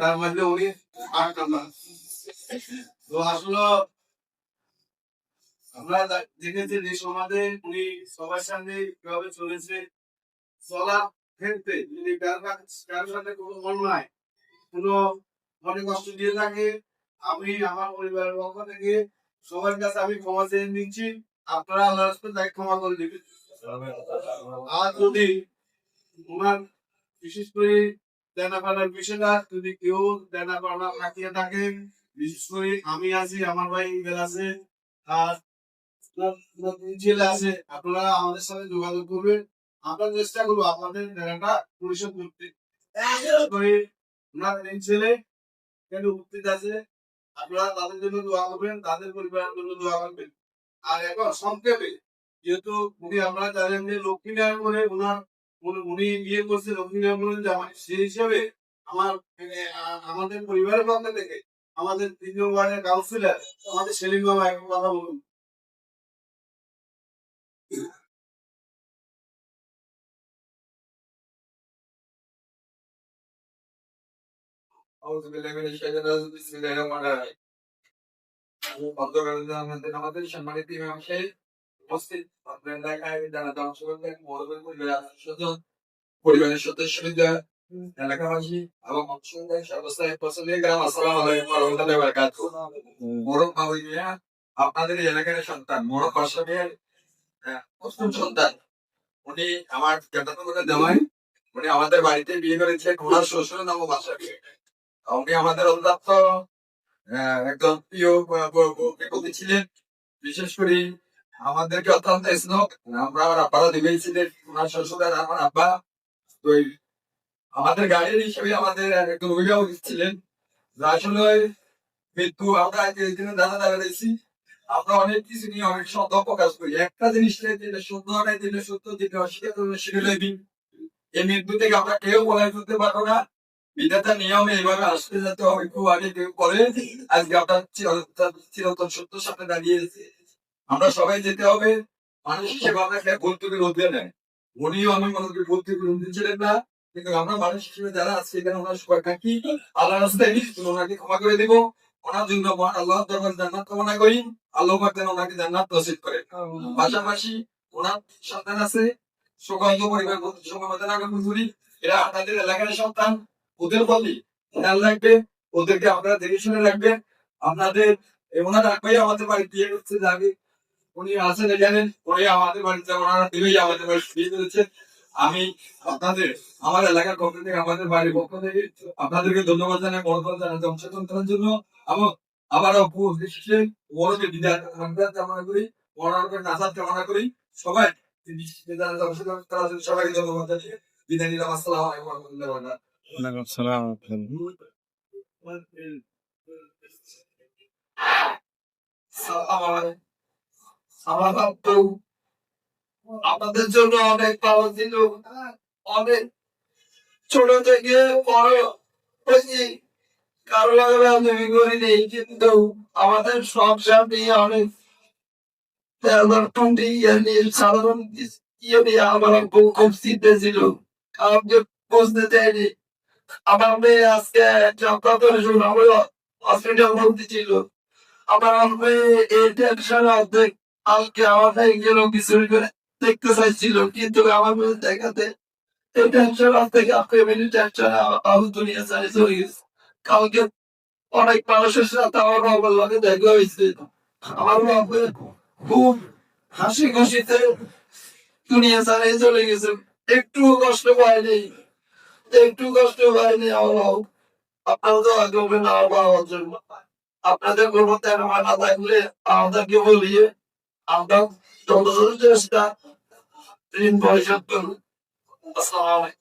তার মধ্যে উনি তো আসলে আমরা দেখেছি যে সমাজে উনি সবার সঙ্গে কিভাবে চলেছে চলার ক্ষেত্রে যদি কারোর সাথে কোনো অন্যায় কোনো মনে কষ্ট দিয়ে থাকে আমি আমার পরিবারের পক্ষ থেকে সবার কাছে আমি ক্ষমা চেয়ে নিচ্ছি। আপনারা আল্লাহ রাস্তায় তাকে ক্ষমা করে দিবেন। আর যদি ওনার বিশেষ করে দেনা পাওনার বিষয়টা যদি কেউ দেনা পাওনা থাকিয়ে থাকে, বিশেষ করে আমি আছি, আমার ভাই ইমেল আছে, আর ছেলে আছে, আপনারা আমাদের সাথে যোগাযোগ করবেন। আমরা চেষ্টা করবো আপনাদের দেনাটা পরিশোধ করতে। করে ওনার ছেলে কেন উপস্থিত আছে, আপনারা তাদের জন্য দোয়া করবেন, তাদের পরিবারের জন্য দোয়া করবেন। আর এখন সংক্ষেপে যেহেতু উনি আমরা জানেন যে লক্ষ্মী নারায়ণ করে ওনার উনি বিয়ে করছে লক্ষ্মী নারায়ণ জামাই, সেই হিসাবে আমার আমাদের পরিবারের পক্ষ থেকে আমাদের ৩ নং ওয়ার্ডের কাউন্সিলর আমাদের সেলিম মামা এখন কথা বলুন। আমাদের সম্মানিত ইমাম সাহেব উপস্থিত এলাকায় যারা অংশগ্রহণ পরিবারের সদস্যরা এলাকাবাসী এবং আপনাদের এলাকার সন্তান মোরক অসমের প্রথম সন্তান উনি আমার জামাই, উনি আমাদের বাড়িতে বিয়ে করেছেন, ওনার শ্বশুর নাম বাসা বিয়ে। উনি আমাদের অত্যন্ত একজন প্রিয় ব্যক্তি ছিলেন, বিশেষ করে আমাদেরকে অত্যন্ত স্নেহ আমরা আমার আব্বারা দিবেই ছিলেন, ওনার শ্বশুর আর আমার আব্বা তো আমাদের গাড়ির হিসেবে আমাদের একজন অভিভাবক ছিলেন। আসলে মৃত্যু আমরা দাদা দাঁড়িয়েছি, আমরা অনেক কিছু নিয়ে অনেক সন্দেহ প্রকাশ করি। একটা জিনিস যেটা সত্য হয় যেটা সত্য যেটা অস্বীকার করবে সেটা লেবি। এই মৃত্যু থেকে আমরা কেউ বলাই করতে পারবো না। বিধাতা নিয়মে এইভাবে আসতে যেতে হবে, খুব আগে কেউ করে আজকে আপনার চিরন্তন সত্যর সামনে দাঁড়িয়েছে। আমরা সবাই যেতে হবে, মানুষ হিসেবে আমরা ভুল ত্রুটি রোধে নেয়। উনিও আমি মনে করি ভুল ত্রুটি রোধ ছিলেন না, কিন্তু আমরা মানুষ হিসেবে যারা আছি এখানে ওনার সবাই থাকি, আল্লাহ রাস্তায় ওনাকে ক্ষমা করে দিব। ওনার জন্য আল্লাহ দরবার জান্নাত কামনা করি, আল্লাহ যেন ওনাকে জান্নাত নসিব করে। পাশাপাশি ওনার সন্তান আছে, সুগন্ধ পরিবার করি, এরা আপনাদের এলাকার সন্তান, ওদের বলি খেয়াল রাখবে, ওদেরকে আপনারা দেখে শুনে রাখবেন। আপনাদের ওনার আগে আমাদের বাড়ি বিয়ে করছে যাবে, উনি আছেন এখানে, উনি আমাদের বাড়িতে ওনারা দিবেই আমাদের বাড়ি বিয়ে করেছে। আমি আপনাদের আমার এলাকার পক্ষ থেকে আমাদের বাড়ির পক্ষ থেকে আপনাদেরকে ধন্যবাদ জানাই, মনোবল জানাই অংশগ্রহণ করার জন্য। এবং আবারও বড়কে বিদায় কামনা করি, বড়কে নাজাত কামনা করি। সবাই অংশগ্রহণ করার জন্য সবাইকে ধন্যবাদ জানিয়ে বিদায় নিলাম। আসসালামু আলাইকুম ওয়া রাহমাতুল্লাহি ওয়া বারাকাতুহু। আপনাদের জন্য অনেক পাওয়া ছিল, অনেক ছোট থেকে বড় হয়েছি, কারো লাগে রাজনীতি করি নেই, কিন্তু আমাদের সংসার নিয়ে অনেক সাধারণ ইয়ে নিয়ে আমার খুব চিন্তা ছিল, কাউকে বুঝতে চাইনি। আমার মেয়ে আজকে যাত্রা করে শুনে আমার হসপিটাল ভর্তি ছিল। আমার মেয়ে এই টেনশন অর্ধেক কালকে আমার মেয়ে গেল কিছু করে দেখতে চাইছিল, কিন্তু আমার মেয়ে দেখাতে এই টেনশন অর্ধেক ফ্যামিলি টেনশন আহত দুনিয়া চাই চলে গেছে। কালকে অনেক মানুষের সাথে আমার বাবার লাগে দেখা হয়েছে। আমার বাবা খুব হাসি খুশিতে দুনিয়া চালিয়ে চলে গেছে, একটু কষ্ট পায়নি, একটু কষ্ট পায়নি। আমার আপনারা তো আগে আমার বাবার জন্য আপনাদের কোনো তেরো মানা থাকলে আমাদেরকে বলিয়ে আমরা যত চেষ্টা ঋণ পরিশোধ করুন। আসসালামু আলাইকুম।